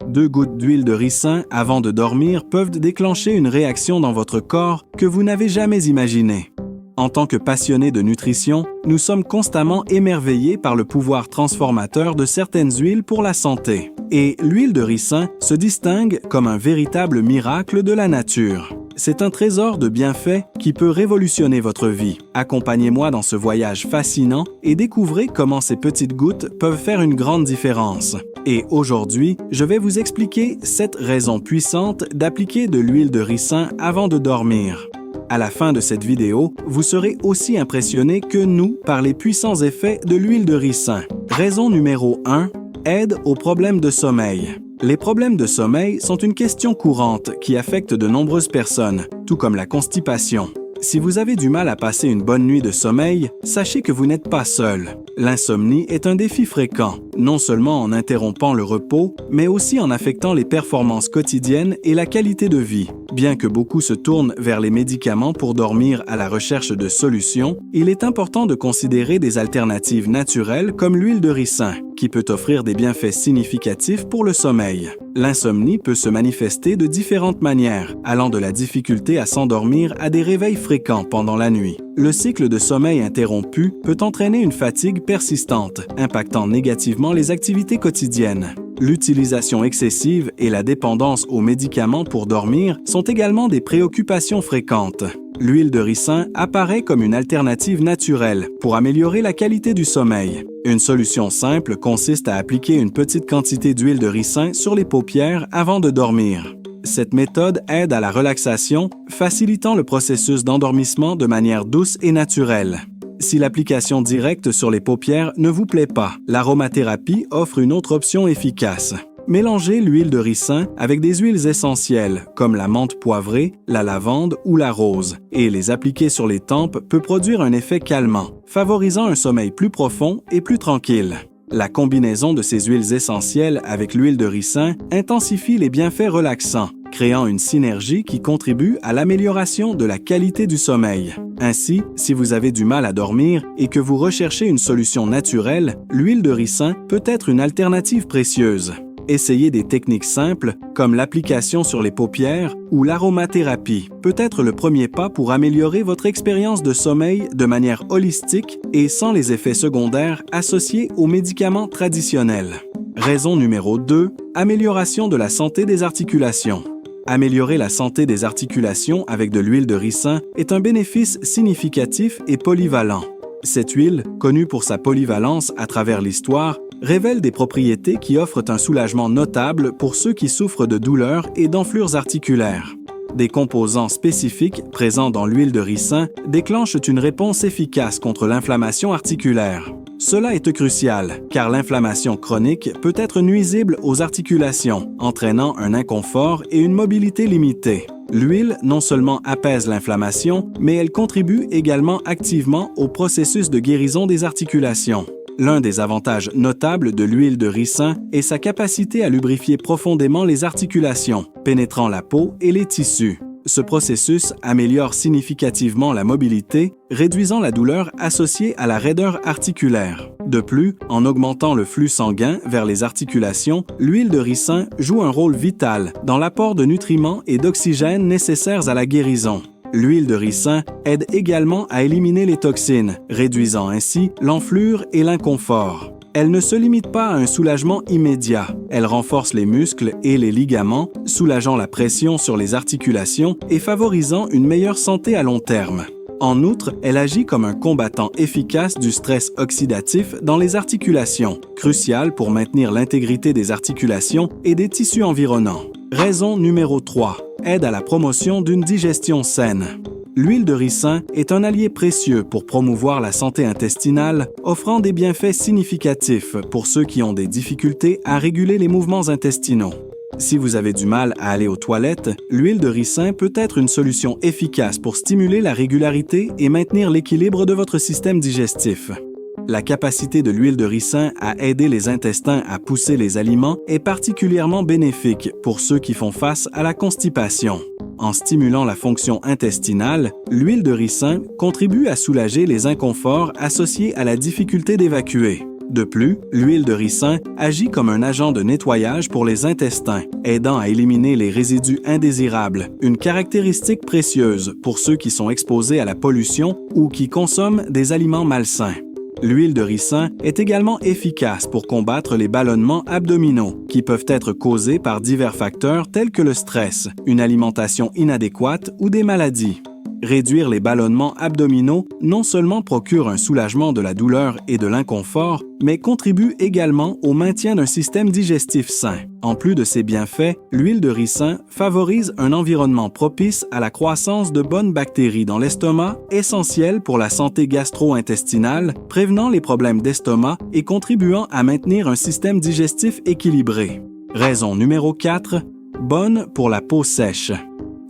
2 gouttes d'huile de ricin avant de dormir peuvent déclencher une réaction dans votre corps que vous n'avez jamais imaginée. En tant que passionnés de nutrition, nous sommes constamment émerveillés par le pouvoir transformateur de certaines huiles pour la santé. Et l'huile de ricin se distingue comme un véritable miracle de la nature. C'est un trésor de bienfaits qui peut révolutionner votre vie. Accompagnez-moi dans ce voyage fascinant et découvrez comment ces petites gouttes peuvent faire une grande différence. Et aujourd'hui, je vais vous expliquer 7 raisons puissantes d'appliquer de l'huile de ricin avant de dormir. À la fin de cette vidéo, vous serez aussi impressionné que nous par les puissants effets de l'huile de ricin. Raison numéro 1, aide aux problèmes de sommeil. Les problèmes de sommeil sont une question courante qui affecte de nombreuses personnes, tout comme la constipation. Si vous avez du mal à passer une bonne nuit de sommeil, sachez que vous n'êtes pas seul. L'insomnie est un défi fréquent, non seulement en interrompant le repos, mais aussi en affectant les performances quotidiennes et la qualité de vie. Bien que beaucoup se tournent vers les médicaments pour dormir à la recherche de solutions, il est important de considérer des alternatives naturelles comme l'huile de ricin, qui peut offrir des bienfaits significatifs pour le sommeil. L'insomnie peut se manifester de différentes manières, allant de la difficulté à s'endormir à des réveils fréquents pendant la nuit. Le cycle de sommeil interrompu peut entraîner une fatigue persistante, impactant négativement les activités quotidiennes. L'utilisation excessive et la dépendance aux médicaments pour dormir sont également des préoccupations fréquentes. L'huile de ricin apparaît comme une alternative naturelle pour améliorer la qualité du sommeil. Une solution simple consiste à appliquer une petite quantité d'huile de ricin sur les paupières avant de dormir. Cette méthode aide à la relaxation, facilitant le processus d'endormissement de manière douce et naturelle. Si l'application directe sur les paupières ne vous plaît pas, l'aromathérapie offre une autre option efficace. Mélangez l'huile de ricin avec des huiles essentielles comme la menthe poivrée, la lavande ou la rose et les appliquer sur les tempes peut produire un effet calmant, favorisant un sommeil plus profond et plus tranquille. La combinaison de ces huiles essentielles avec l'huile de ricin intensifie les bienfaits relaxants, créant une synergie qui contribue à l'amélioration de la qualité du sommeil. Ainsi, si vous avez du mal à dormir et que vous recherchez une solution naturelle, l'huile de ricin peut être une alternative précieuse. Essayez des techniques simples comme l'application sur les paupières ou l'aromathérapie peut être le premier pas pour améliorer votre expérience de sommeil de manière holistique et sans les effets secondaires associés aux médicaments traditionnels. Raison numéro 2, amélioration de la santé des articulations. Améliorer la santé des articulations avec de l'huile de ricin est un bénéfice significatif et polyvalent. Cette huile, connue pour sa polyvalence à travers l'histoire, révèle des propriétés qui offrent un soulagement notable pour ceux qui souffrent de douleurs et d'enflures articulaires. Des composants spécifiques présents dans l'huile de ricin déclenchent une réponse efficace contre l'inflammation articulaire. Cela est crucial, car l'inflammation chronique peut être nuisible aux articulations, entraînant un inconfort et une mobilité limitée. L'huile non seulement apaise l'inflammation, mais elle contribue également activement au processus de guérison des articulations. L'un des avantages notables de l'huile de ricin est sa capacité à lubrifier profondément les articulations, pénétrant la peau et les tissus. Ce processus améliore significativement la mobilité, réduisant la douleur associée à la raideur articulaire. De plus, en augmentant le flux sanguin vers les articulations, l'huile de ricin joue un rôle vital dans l'apport de nutriments et d'oxygène nécessaires à la guérison. L'huile de ricin aide également à éliminer les toxines, réduisant ainsi l'enflure et l'inconfort. Elle ne se limite pas à un soulagement immédiat. Elle renforce les muscles et les ligaments, soulageant la pression sur les articulations et favorisant une meilleure santé à long terme. En outre, elle agit comme un combattant efficace du stress oxydatif dans les articulations, crucial pour maintenir l'intégrité des articulations et des tissus environnants. Raison numéro 3. Aide à la promotion d'une digestion saine. L'huile de ricin est un allié précieux pour promouvoir la santé intestinale, offrant des bienfaits significatifs pour ceux qui ont des difficultés à réguler les mouvements intestinaux. Si vous avez du mal à aller aux toilettes, l'huile de ricin peut être une solution efficace pour stimuler la régularité et maintenir l'équilibre de votre système digestif. La capacité de l'huile de ricin à aider les intestins à pousser les aliments est particulièrement bénéfique pour ceux qui font face à la constipation. En stimulant la fonction intestinale, l'huile de ricin contribue à soulager les inconforts associés à la difficulté d'évacuer. De plus, l'huile de ricin agit comme un agent de nettoyage pour les intestins, aidant à éliminer les résidus indésirables, une caractéristique précieuse pour ceux qui sont exposés à la pollution ou qui consomment des aliments malsains. L'huile de ricin est également efficace pour combattre les ballonnements abdominaux, qui peuvent être causés par divers facteurs tels que le stress, une alimentation inadéquate ou des maladies. Réduire les ballonnements abdominaux non seulement procure un soulagement de la douleur et de l'inconfort, mais contribue également au maintien d'un système digestif sain. En plus de ces bienfaits, l'huile de ricin favorise un environnement propice à la croissance de bonnes bactéries dans l'estomac, essentielles pour la santé gastro-intestinale, prévenant les problèmes d'estomac et contribuant à maintenir un système digestif équilibré. Raison numéro 4, bonne pour la peau sèche.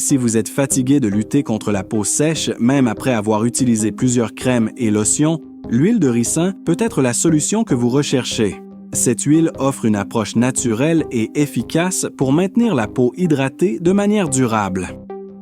Si vous êtes fatigué de lutter contre la peau sèche, même après avoir utilisé plusieurs crèmes et lotions, l'huile de ricin peut être la solution que vous recherchez. Cette huile offre une approche naturelle et efficace pour maintenir la peau hydratée de manière durable.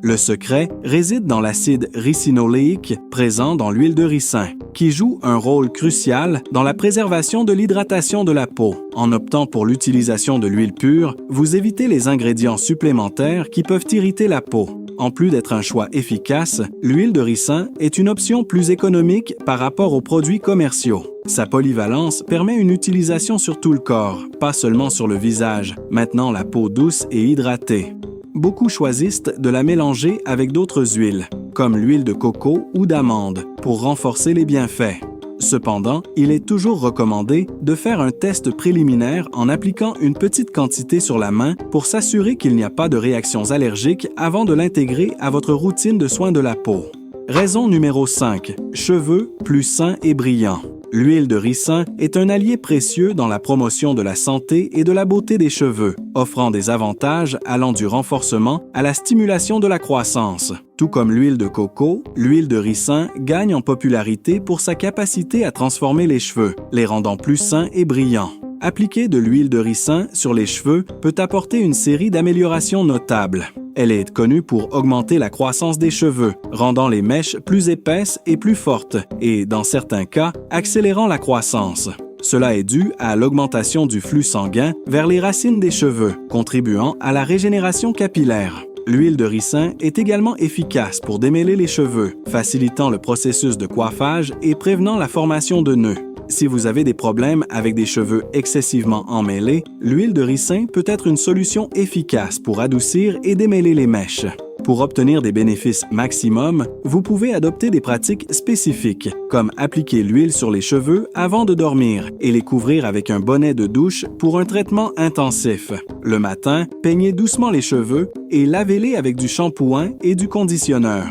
Le secret réside dans l'acide ricinoléique présent dans l'huile de ricin, qui joue un rôle crucial dans la préservation de l'hydratation de la peau. En optant pour l'utilisation de l'huile pure, vous évitez les ingrédients supplémentaires qui peuvent irriter la peau. En plus d'être un choix efficace, l'huile de ricin est une option plus économique par rapport aux produits commerciaux. Sa polyvalence permet une utilisation sur tout le corps, pas seulement sur le visage, maintenant la peau douce et hydratée. Beaucoup choisissent de la mélanger avec d'autres huiles, comme l'huile de coco ou d'amande, pour renforcer les bienfaits. Cependant, il est toujours recommandé de faire un test préliminaire en appliquant une petite quantité sur la main pour s'assurer qu'il n'y a pas de réactions allergiques avant de l'intégrer à votre routine de soins de la peau. Raison numéro 5. Cheveux plus sains et brillants. L'huile de ricin est un allié précieux dans la promotion de la santé et de la beauté des cheveux, offrant des avantages allant du renforcement à la stimulation de la croissance. Tout comme l'huile de coco, l'huile de ricin gagne en popularité pour sa capacité à transformer les cheveux, les rendant plus sains et brillants. Appliquer de l'huile de ricin sur les cheveux peut apporter une série d'améliorations notables. Elle est connue pour augmenter la croissance des cheveux, rendant les mèches plus épaisses et plus fortes, et, dans certains cas, accélérant la croissance. Cela est dû à l'augmentation du flux sanguin vers les racines des cheveux, contribuant à la régénération capillaire. L'huile de ricin est également efficace pour démêler les cheveux, facilitant le processus de coiffage et prévenant la formation de nœuds. Si vous avez des problèmes avec des cheveux excessivement emmêlés, l'huile de ricin peut être une solution efficace pour adoucir et démêler les mèches. Pour obtenir des bénéfices maximum, vous pouvez adopter des pratiques spécifiques, comme appliquer l'huile sur les cheveux avant de dormir et les couvrir avec un bonnet de douche pour un traitement intensif. Le matin, peignez doucement les cheveux et lavez-les avec du shampoing et du conditionneur.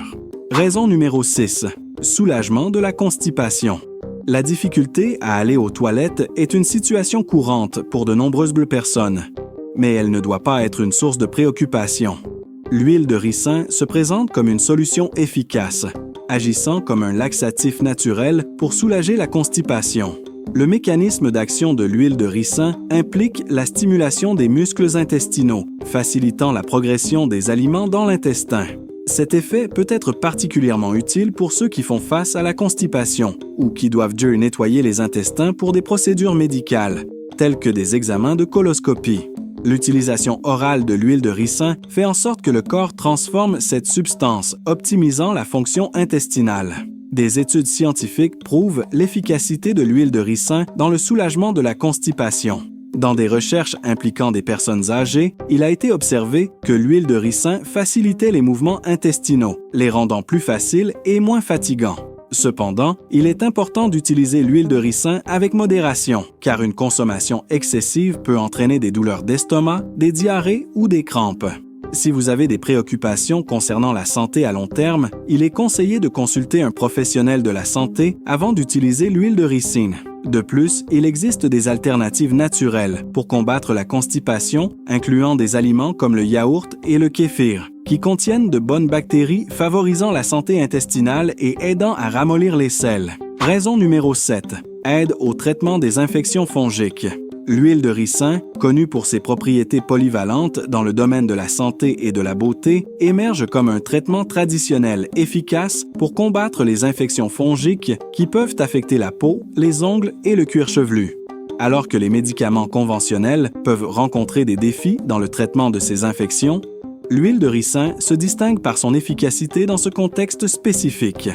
Raison numéro 6. Soulagement de la constipation. La difficulté à aller aux toilettes est une situation courante pour de nombreuses personnes, mais elle ne doit pas être une source de préoccupation. L'huile de ricin se présente comme une solution efficace, agissant comme un laxatif naturel pour soulager la constipation. Le mécanisme d'action de l'huile de ricin implique la stimulation des muscles intestinaux, facilitant la progression des aliments dans l'intestin. Cet effet peut être particulièrement utile pour ceux qui font face à la constipation ou qui doivent dû nettoyer les intestins pour des procédures médicales, telles que des examens de coloscopie. L'utilisation orale de l'huile de ricin fait en sorte que le corps transforme cette substance, optimisant la fonction intestinale. Des études scientifiques prouvent l'efficacité de l'huile de ricin dans le soulagement de la constipation. Dans des recherches impliquant des personnes âgées, il a été observé que l'huile de ricin facilitait les mouvements intestinaux, les rendant plus faciles et moins fatigants. Cependant, il est important d'utiliser l'huile de ricin avec modération, car une consommation excessive peut entraîner des douleurs d'estomac, des diarrhées ou des crampes. Si vous avez des préoccupations concernant la santé à long terme, il est conseillé de consulter un professionnel de la santé avant d'utiliser l'huile de ricine. De plus, il existe des alternatives naturelles pour combattre la constipation, incluant des aliments comme le yaourt et le kéfir, qui contiennent de bonnes bactéries favorisant la santé intestinale et aidant à ramollir les selles. Raison numéro 7. Aide au traitement des infections fongiques. L'huile de ricin, connue pour ses propriétés polyvalentes dans le domaine de la santé et de la beauté, émerge comme un traitement traditionnel efficace pour combattre les infections fongiques qui peuvent affecter la peau, les ongles et le cuir chevelu. Alors que les médicaments conventionnels peuvent rencontrer des défis dans le traitement de ces infections, l'huile de ricin se distingue par son efficacité dans ce contexte spécifique.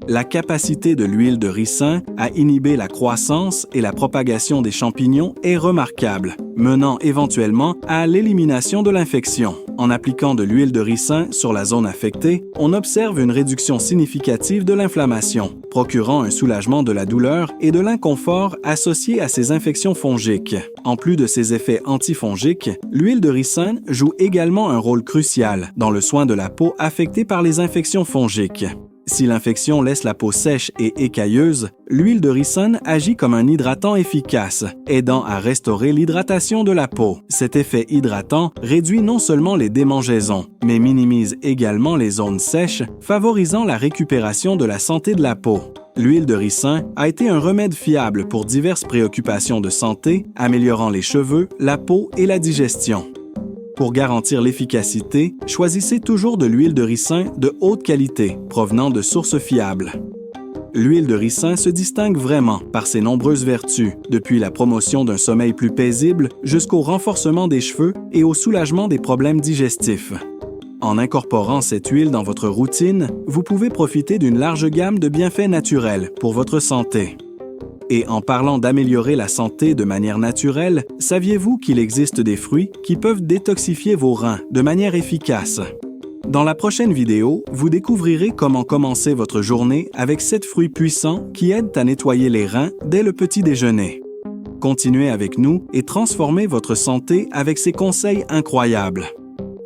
La capacité de l'huile de ricin à inhiber la croissance et la propagation des champignons est remarquable, menant éventuellement à l'élimination de l'infection. En appliquant de l'huile de ricin sur la zone affectée, on observe une réduction significative de l'inflammation, procurant un soulagement de la douleur et de l'inconfort associés à ces infections fongiques. En plus de ses effets antifongiques, l'huile de ricin joue également un rôle crucial dans le soin de la peau affectée par les infections fongiques. Si l'infection laisse la peau sèche et écailleuse, l'huile de ricin agit comme un hydratant efficace, aidant à restaurer l'hydratation de la peau. Cet effet hydratant réduit non seulement les démangeaisons, mais minimise également les zones sèches, favorisant la récupération de la santé de la peau. L'huile de ricin a été un remède fiable pour diverses préoccupations de santé, améliorant les cheveux, la peau et la digestion. Pour garantir l'efficacité, choisissez toujours de l'huile de ricin de haute qualité, provenant de sources fiables. L'huile de ricin se distingue vraiment par ses nombreuses vertus, depuis la promotion d'un sommeil plus paisible jusqu'au renforcement des cheveux et au soulagement des problèmes digestifs. En incorporant cette huile dans votre routine, vous pouvez profiter d'une large gamme de bienfaits naturels pour votre santé. Et en parlant d'améliorer la santé de manière naturelle, saviez-vous qu'il existe des fruits qui peuvent détoxifier vos reins de manière efficace? Dans la prochaine vidéo, vous découvrirez comment commencer votre journée avec 7 fruits puissants qui aident à nettoyer les reins dès le petit déjeuner. Continuez avec nous et transformez votre santé avec ces conseils incroyables.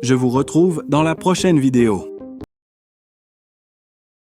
Je vous retrouve dans la prochaine vidéo.